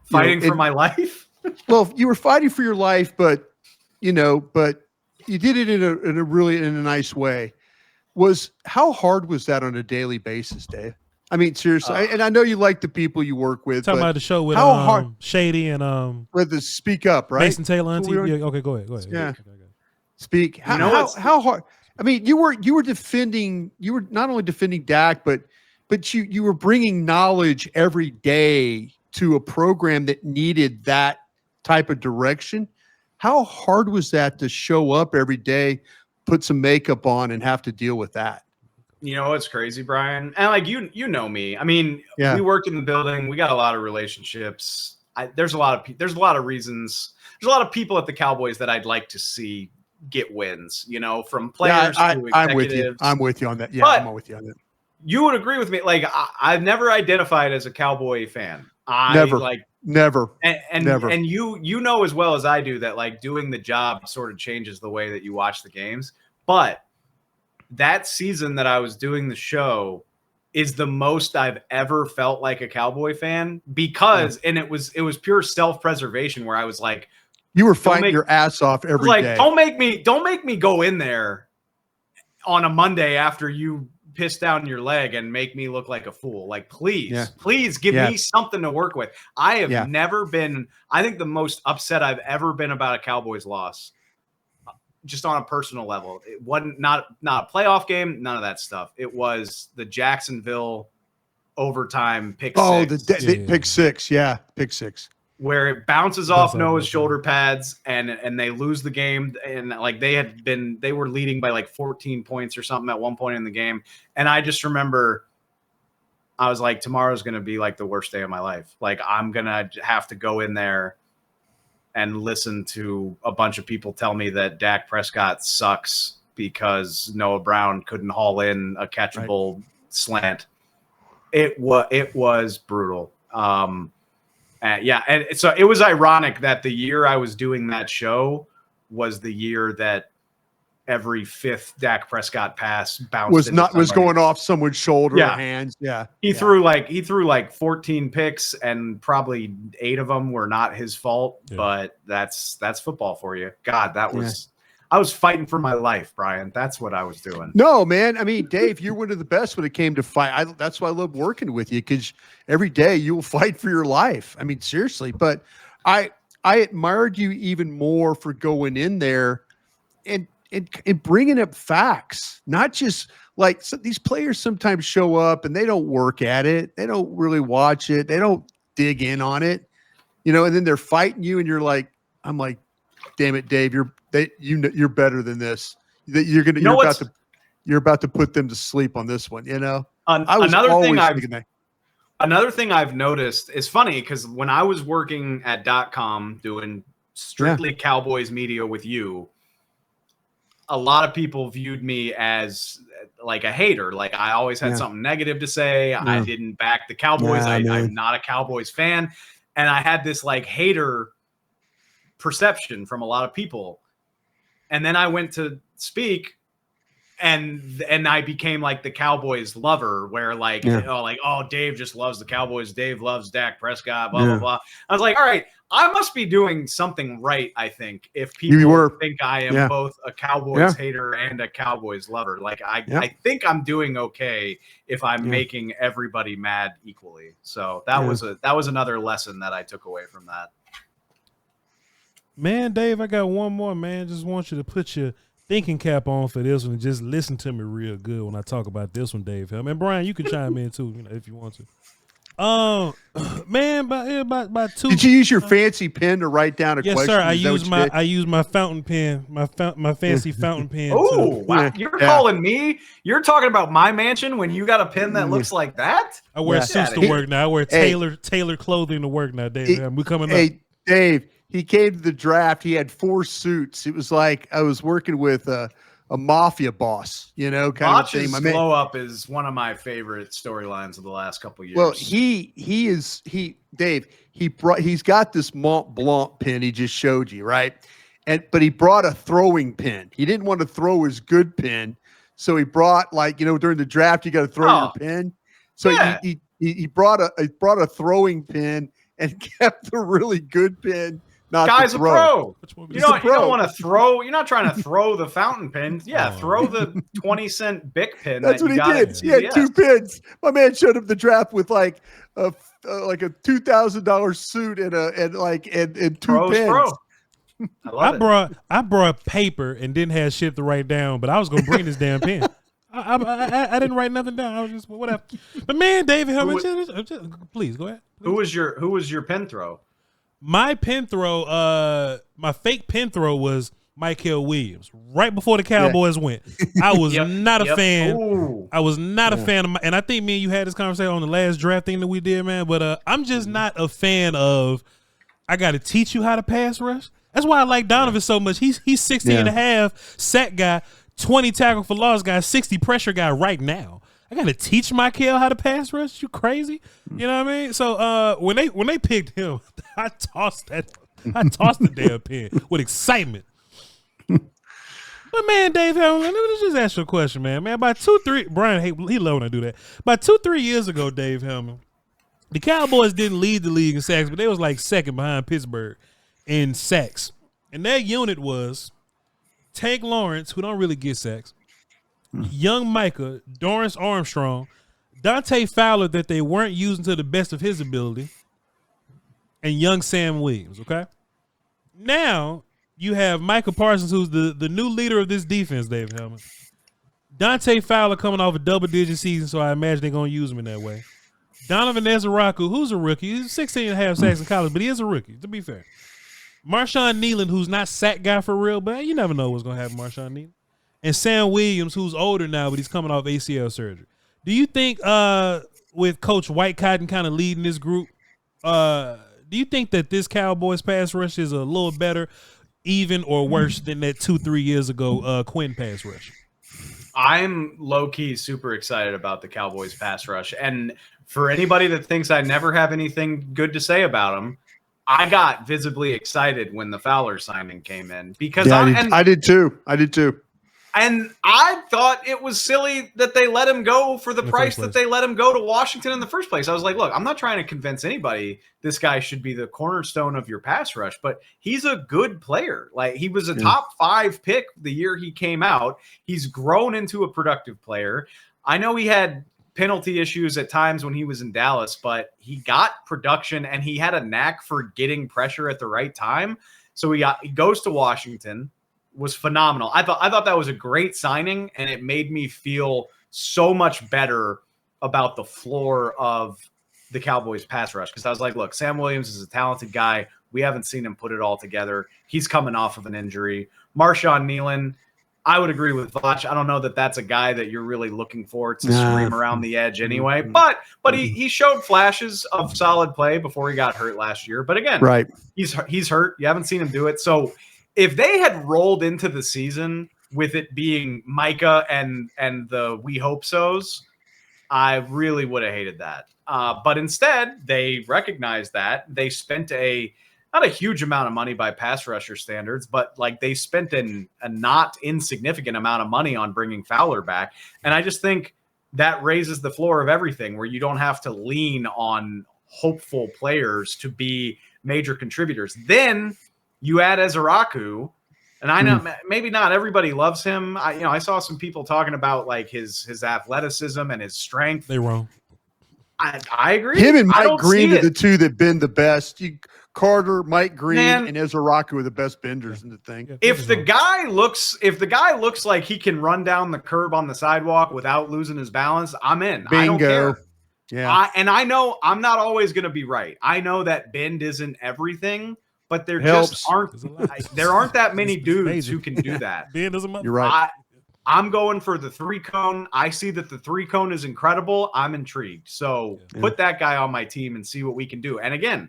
fighting for my life. Well, you were fighting for your life, but you did it in a really nice way. How hard was that on a daily basis, Dave? I mean, seriously, and I know you like the people you work with. Talking about the show with how hard, Shady and with the Speak Up, right? Mason Taylor on TV. Okay, go ahead. Yeah, speak. How hard? I mean, you were defending. You were not only defending Dak, but you were bringing knowledge every day to a program that needed that type of direction. How hard was that to show up every day, put some makeup on, and have to deal with that? You know what's crazy, Brian? And like you know me. I mean, we worked in the building. We got a lot of relationships. There's a lot of reasons. There's a lot of people at the Cowboys that I'd like to see get wins. From players to executives. I'm with you on that. Yeah, but I'm with you on that. You would agree with me. Like I've never identified as a Cowboy fan. Never. And you know as well as I do that like doing the job sort of changes the way that you watch the games. But that season that I was doing the show is the most I've ever felt like a Cowboy fan because and it was pure self-preservation where I was like, you were fighting your ass off every day. Don't make me go in there on a Monday after you piss down your leg and make me look like a fool. Like, please give me something to work with. I have never been, I think the most upset I've ever been about a Cowboys loss, just on a personal level. It wasn't not a playoff game, none of that stuff. It was the Jacksonville overtime pick six. The pick six. Yeah. Pick six. Where it bounces off Noah's shoulder pads and they lose the game. And like they were leading by like 14 points or something at one point in the game. And I just remember I was like, tomorrow's going to be like the worst day of my life. Like I'm going to have to go in there and listen to a bunch of people tell me that Dak Prescott sucks because Noah Brown couldn't haul in a catchable slant. It was brutal. And so it was ironic that the year I was doing that show was the year that every fifth Dak Prescott pass bounced was going off someone's shoulder or hands. Yeah. He threw like 14 picks and probably 8 of them were not his fault, but that's football for you. God, that was I was fighting for my life, Brian. That's what I was doing. No, man. I mean, Dave, you're one of the best when it came to fight. That's why I love working with you because every day you'll fight for your life. I mean, seriously. But I admired you even more for going in there and bringing up facts, not just like these players sometimes show up and they don't work at it. They don't really watch it. They don't dig in on it, and then they're fighting you and you're like, I'm like, damn it, Dave, you're better than this. You're about to put them to sleep on this one. Another thing I've noticed is funny because when I was working at .com doing strictly Cowboys media with you, a lot of people viewed me as like a hater. Like I always had something negative to say. I didn't back the Cowboys. I'm not a Cowboys fan. And I had this like hater perception from a lot of people. And then I went to speak and I became like the Cowboys lover, where like, Dave just loves the Cowboys. Dave loves Dak Prescott, blah, blah, blah. I was like, all right, I must be doing something right, I think, if people think I am both a Cowboys hater and a Cowboys lover. Like, I think I'm doing okay if I'm making everybody mad equally. So that was another lesson that I took away from that. Man, Dave, I got one more, man. Just want you to put your thinking cap on for this one and just listen to me real good when I talk about this one, Dave. And Bryan, you can chime in too, if you want to. Man, by two. Did you use your fancy pen to write down a question? Yes, sir. I used my fountain pen, my fancy fountain pen. Oh, wow! You're calling me? You're talking about my mansion when you got a pen that looks like that? I wear suits to work now. I wear tailored clothing to work now, Dave. We coming up. Hey, Dave. He came to the draft. He had 4 suits. It was like I was working with a mafia boss, kind of thing. Voch's blow up is one of my favorite storylines of the last couple of years. Well, he's got this Mont Blanc pin he just showed you, right? But he brought a throwing pin. He didn't want to throw his good pin, so he brought during the draft you got to throw your pin. So he brought a throwing pin and kept the really good pin. Guy's a pro. You don't want to throw. You're not trying to throw the fountain pen. Yeah, throw the 20-cent Bic pin. That's what he did. He had 2 pins. My man showed up the draft with like a $2,000 suit and 2 pins. I brought paper and didn't have shit to write down, but I was gonna bring this damn pen. I didn't write nothing down. I was just whatever. But man, David Helman, please go ahead. Please. Who was your pen throw? My pen throw, my fake pen throw was Michael Williams. Right before the Cowboys went, I was not a fan. Ooh. I was not a fan of and I think me and you had this conversation on the last draft thing that we did, man. But I'm just not a fan of. I got to teach you how to pass rush. That's why I like Donovan so much. He's 16 and a half sack guy, 20 tackle for loss guy, 60 pressure guy right now. I got to teach Michael how to pass rush. You crazy? You know what I mean? So when they picked him, I tossed the damn pen with excitement. But man, Dave Helman, let me just ask you a question, man. Man, by 2-3, Bryan, he love when I do that. By 2-3 years ago, Dave Helman, the Cowboys didn't lead the league in sacks, but they was like second behind Pittsburgh in sacks. And that unit was Tank Lawrence, who don't really get sacks, young Micah, Dorrance Armstrong, Dante Fowler that they weren't using to the best of his ability, and young Sam Williams, okay? Now you have Micah Parsons, who's the new leader of this defense, Dave Helman. Dante Fowler coming off a double-digit season, so I imagine they're going to use him in that way. Donovan Ezeraku, who's a rookie. He's 16 and a half sacks in college, but he is a rookie, to be fair. Marshawn Nealon, who's not sack guy for real, but you never know what's going to happen, Marshawn Nealon. And Sam Williams, who's older now, but he's coming off ACL surgery. Do you think with Coach White Cotton kind of leading this group, do you think that this Cowboys pass rush is a little better, even, or worse than that 2-3 years ago Quinn pass rush? I'm low-key super excited about the Cowboys pass rush. And for anybody that thinks I never have anything good to say about them, I got visibly excited when the Fowler signing came in because I did too. And I thought it was silly that they let him go for the price that they let him go to Washington in the first place. I was like, look, I'm not trying to convince anybody this guy should be the cornerstone of your pass rush, but he's a good player. Like, he was a top 5 pick the year he came out. He's grown into a productive player. I know he had penalty issues at times when he was in Dallas, but he got production and he had a knack for getting pressure at the right time. So he goes to Washington. Was phenomenal. I thought that was a great signing, and it made me feel so much better about the floor of the Cowboys pass rush, because I was like, look, Sam Williams is a talented guy. We haven't seen him put it all together. He's coming off of an injury. Marshawn Nealon, I would agree with Voch. I don't know that that's a guy that you're really looking for to scream around the edge anyway, but he showed flashes of solid play before he got hurt last year. But again, he's hurt. You haven't seen him do it. So if they had rolled into the season with it being Micah and the We Hope So's, I really would have hated that. But instead, they recognized that. They spent a not a huge amount of money by pass rusher standards, but like they spent a not insignificant amount of money on bringing Fowler back. And I just think that raises the floor of everything, where you don't have to lean on hopeful players to be major contributors. Then you add Ezeraku, and I know maybe not everybody loves him. I saw some people talking about like his athleticism and his strength. They wrong. I agree. Him and Mike Green are the two that been the best. Carter, Mike Green, and Ezeraku are the best benders in the thing. If the guy looks like he can run down the curb on the sidewalk without losing his balance, I'm in. Bingo. I don't care. Yeah. And I know I'm not always going to be right. I know that bend isn't everything, but there aren't that many dudes who can do that. Bend doesn't. You're right. I'm going for the 3-cone. I see that the 3-cone is incredible. I'm intrigued. So put that guy on my team and see what we can do. And again,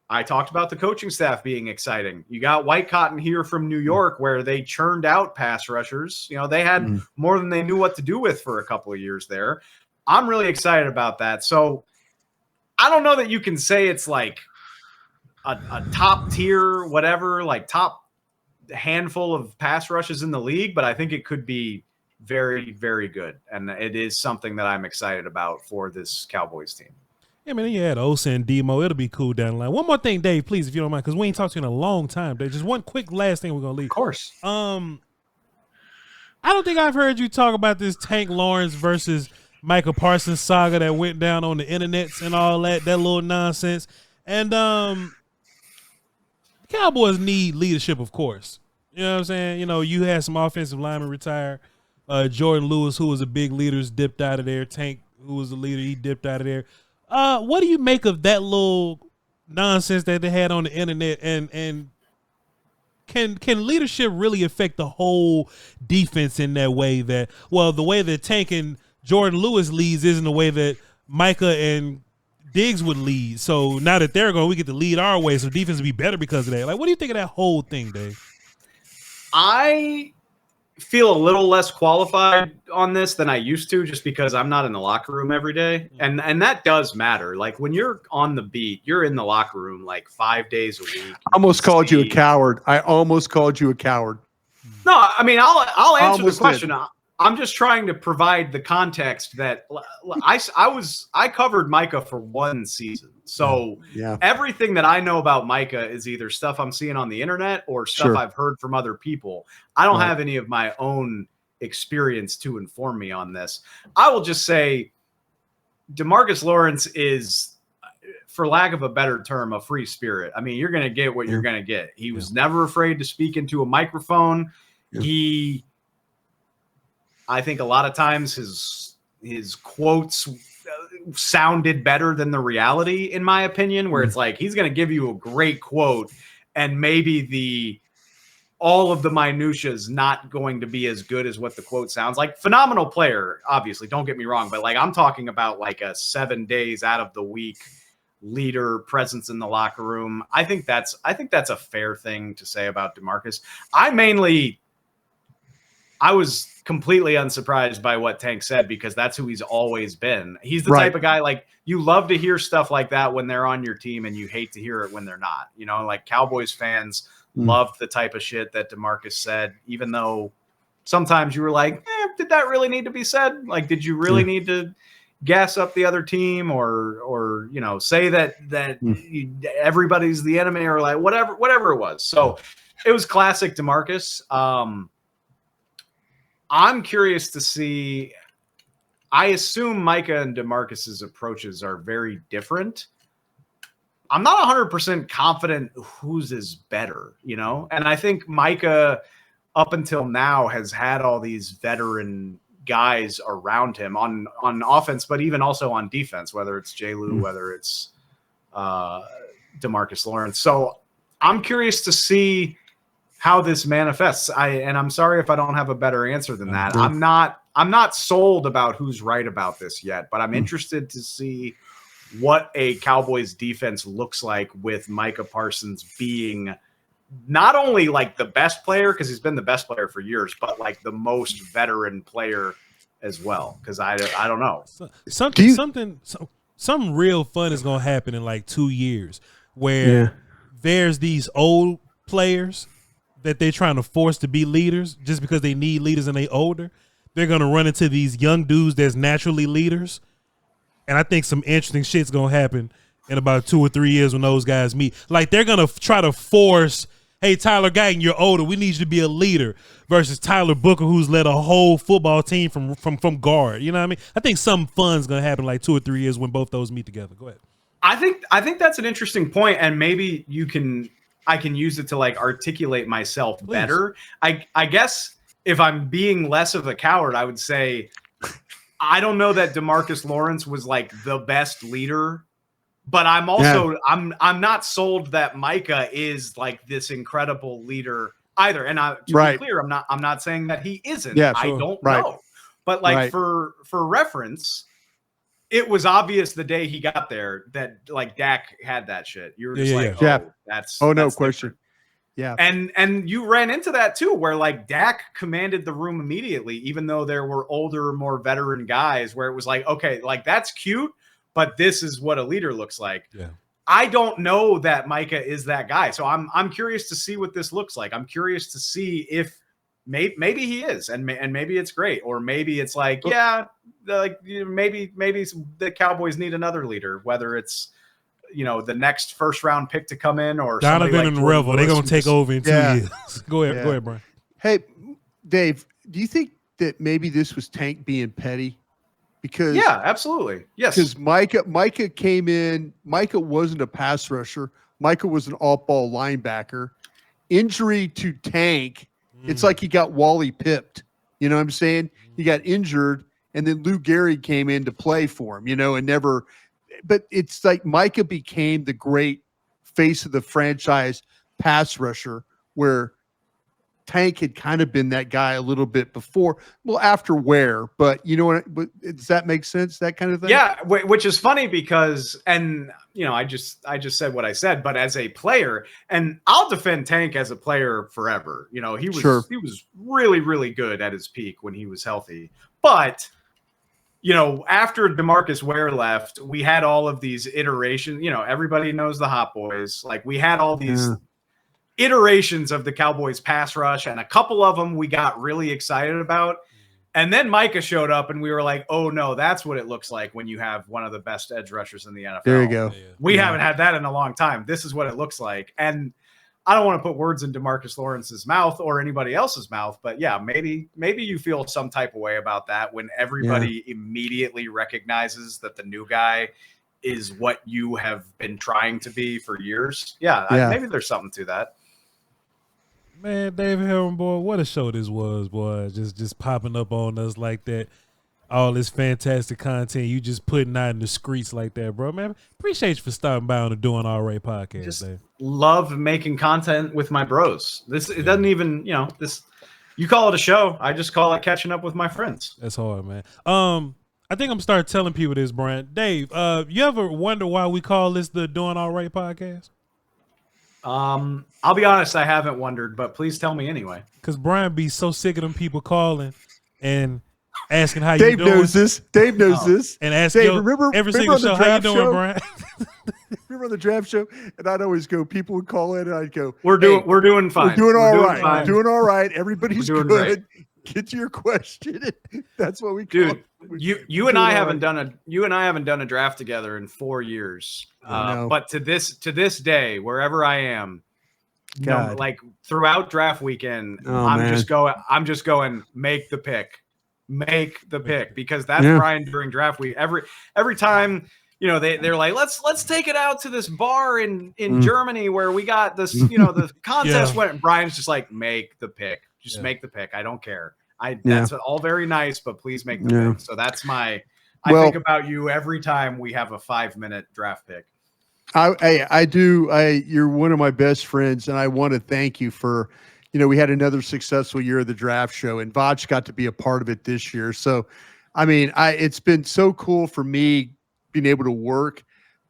I talked about the coaching staff being exciting. You got White Cotton here from New York, where they churned out pass rushers. They had more than they knew what to do with for a couple of years there. I'm really excited about that. So I don't know that you can say it's like a top tier, whatever, like top handful of pass rushes in the league, but I think it could be very, very good. And it is something that I'm excited about for this Cowboys team. Yeah, man, you had Osa and Demo. It'll be cool down the line. One more thing, Dave, please, if you don't mind, because we ain't talked to you in a long time, Dave. Just one quick last thing we're going to leave. Of course. I don't think I've heard you talk about this Tank Lawrence versus Micah Parsons saga that went down on the internets and all that little nonsense. And Cowboys need leadership, of course. You know what I'm saying? You had some offensive linemen retire. Jordan Lewis, who was a big leader, dipped out of there. Tank, who was a leader, he dipped out of there. What do you make of that little nonsense that they had on the internet? And can leadership really affect the whole defense in that way? That the way that Tank and Jordan Lewis leads isn't the way that Micah and Diggs would lead. So now that they're going, we get to lead our way. So defense will be better because of that. Like, what do you think of that whole thing, Dave? I feel a little less qualified on this than I used to, just because I'm not in the locker room every day. And that does matter. Like when you're on the beat, you're in the locker room like 5 days a week. I almost called you a coward. I almost called you a coward. No, I mean, I'll answer the question. I'm just trying to provide the context that I covered Micah for one season. So everything that I know about Micah is either stuff I'm seeing on the internet or stuff I've heard from other people. I don't have any of my own experience to inform me on this. I will just say DeMarcus Lawrence is, for lack of a better term, a free spirit. I mean, you're going to get what you're going to get. He was never afraid to speak into a microphone. I think a lot of times his quotes sounded better than the reality, in my opinion, where it's like he's going to give you a great quote and maybe all of the minutia is not going to be as good as what the quote sounds like. Phenomenal player, obviously, don't get me wrong, but like I'm talking about like a 7 days out of the week leader, presence in the locker room. I think that's a fair thing to say about DeMarcus. I was completely unsurprised by what Tank said, because that's who he's always been. He's the type of guy, like, you love to hear stuff like that when they're on your team and you hate to hear it when they're not. Like Cowboys fans loved the type of shit that DeMarcus said, even though sometimes you were like, did that really need to be said? Like, did you really need to gas up the other team or say that everybody's the enemy, or like whatever it was. So it was classic DeMarcus. I'm curious to see. I assume Micah and DeMarcus's approaches are very different. I'm not 100% confident whose is better, And I think Micah, up until now, has had all these veteran guys around him on offense, but even also on defense, whether it's J. Lou, whether it's DeMarcus Lawrence. So I'm curious to see how this manifests. And I'm sorry if I don't have a better answer than that. I'm not sold about who's right about this yet, but I'm interested to see what a Cowboys defense looks like with Micah Parsons being not only like the best player, because he's been the best player for years, but like the most veteran player as well. Because I don't know. Something real fun is gonna happen in like 2 years where there's these old players that they're trying to force to be leaders just because they need leaders and they older. They're going to run into these young dudes that's naturally leaders. And I think some interesting shit's going to happen in about 2 or 3 years when those guys meet. Like, they're going to try to force, hey, Tyler Guyton, you're older. We need you to be a leader, versus Tyler Booker, who's led a whole football team from guard. You know what I mean? I think something fun's going to happen like 2 or 3 years when both those meet together. Go ahead. I think that's an interesting point, and maybe I can use it to like articulate myself better. I guess if I'm being less of a coward, I would say I don't know that DeMarcus Lawrence was like the best leader, but I'm also I'm not sold that Micah is like this incredible leader either. And to be clear, I'm not saying that he isn't. Yeah, sure. I don't know. But like for reference, it was obvious the day he got there that like Dak had that shit. You were just that's no question. Different. Yeah. And you ran into that too, where like Dak commanded the room immediately, even though there were older, more veteran guys, where it was like, okay, like that's cute, but this is what a leader looks like. Yeah. I don't know that Micah is that guy. So I'm curious to see what this looks like. I'm curious to see if maybe he is, and maybe it's great, or maybe it's like, maybe the Cowboys need another leader, whether it's, the next first round pick to come in, or Donovan and Revel. They're going to take over in 2 years. Go ahead, Bryan. Hey, Dave, do you think that maybe this was Tank being petty? Because absolutely. Yes. Because Micah came in. Micah wasn't a pass rusher. Micah was an off-ball linebacker. Injury to Tank. It's like he got Wally pipped. You know what I'm saying? He got injured, and then Lou Gehrig came in to play for him, and never – but it's like Micah became the great face of the franchise pass rusher, where Tank had kind of been that guy a little bit before. Well, after Ware, but does that make sense? That kind of thing? Yeah, which is funny because, and I just said what I said, but as a player, and I'll defend Tank as a player forever. He was really, really good at his peak when he was healthy, but. After DeMarcus Ware left, we had all of these iterations. Everybody knows the Hot Boys. Like, we had all these iterations of the Cowboys pass rush, and a couple of them we got really excited about. And then Micah showed up, and we were like, oh, no, that's what it looks like when you have one of the best edge rushers in the NFL. There you go. We haven't had that in a long time. This is what it looks like. And I don't want to put words in DeMarcus Lawrence's mouth or anybody else's mouth, but yeah, maybe you feel some type of way about that when everybody immediately recognizes that the new guy is what you have been trying to be for years. Maybe there's something to that. Man, David Helman, boy, what a show this was, boy. Just popping up on us like that. All this fantastic content you just putting out in the streets like that, bro. Man, appreciate you for stopping by on the Doing All Right podcast. Just Dave. Love making content with my bros. It doesn't even, this. You call it a show. I just call it catching up with my friends. That's hard, man. I think I'm gonna start telling people this, Bryan. Dave, you ever wonder why we call this the Doing All Right podcast? I'll be honest, I haven't wondered, but please tell me anyway. Because Bryan be so sick of them people calling and asking how Dave you doing. Dave knows this. And ask Dave, every single show, how you doing, Bryan? Remember on the draft show? And I'd always go, people would call in and I'd go, we're doing fine. We're doing all right. We're doing all right. Everybody's good. Great. Get to your question. That's what we call it. You and I haven't done a draft together in 4 years. But to this day, wherever I am, like throughout draft weekend, I'm just going, make the pick. Make the pick, because that's Bryan during draft week. Every time, they're like, let's take it out to this bar in Germany where we got this, the contest went. Bryan's just like, make the pick. Just make the pick. I don't care. That's all very nice, but please make the pick. So that's I think about you every time we have a 5-minute draft pick. I do. You're one of my best friends, and I want to thank you for, we had another successful year of the draft show, and Voch got to be a part of it this year. So, I mean, it's been so cool for me being able to work,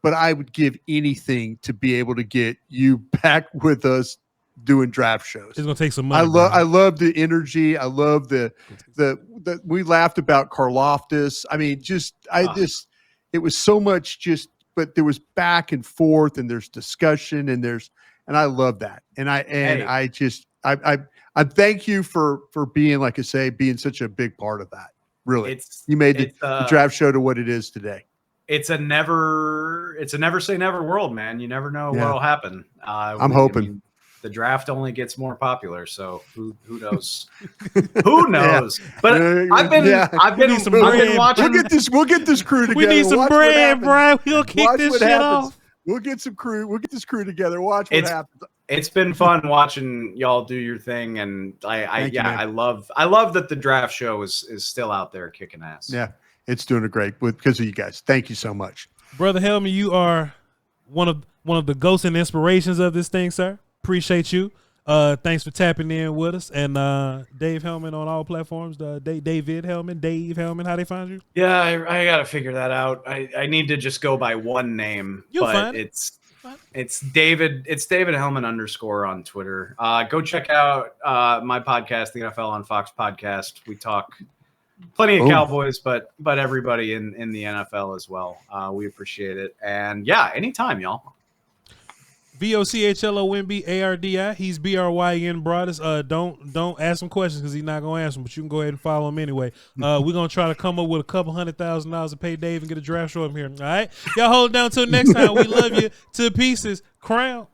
but I would give anything to be able to get you back with us doing draft shows. It's gonna take some money. I love the energy. I love the we laughed about Karloftis. I mean, it was so much but there was back and forth, and there's discussion, and and I love that. And I thank you for being, like I say, being such a big part of that. Really, you made the draft show to what it is today. It's a never say never world, man. You never know what'll happen. I'm hoping. I mean, the draft only gets more popular, so who knows? Who knows? Yeah. But I've been watching. We'll get this crew together. We need some bread, Bryan. We'll kick this shit off. We'll get some crew. We'll get this crew together. Watch what happens. It's been fun watching y'all do your thing, and I love that the draft show is still out there kicking ass. Yeah, it's doing great because of you guys. Thank you so much, Brother Helman. You are one of the ghosts and inspirations of this thing, sir. Appreciate you. Thanks for tapping in with us. And Dave Helman on all platforms. Dave Helman. How they find you? Yeah, I got to figure that out. I need to just go by one name. You'll but find it. It's David. It's David Helman _ on Twitter. Go check out my podcast, the NFL on Fox podcast. We talk plenty of Cowboys, but everybody in the NFL as well. We appreciate it. And yeah, anytime, y'all. VOCHLOMBARDI. He's BRYN Broaddus. Don't ask him questions because he's not gonna answer them, but you can go ahead and follow him anyway. We're gonna try to come up with a couple $100,000 to pay Dave and get a draft show up here. All right, y'all hold it down till next time. We love you to pieces. Crown.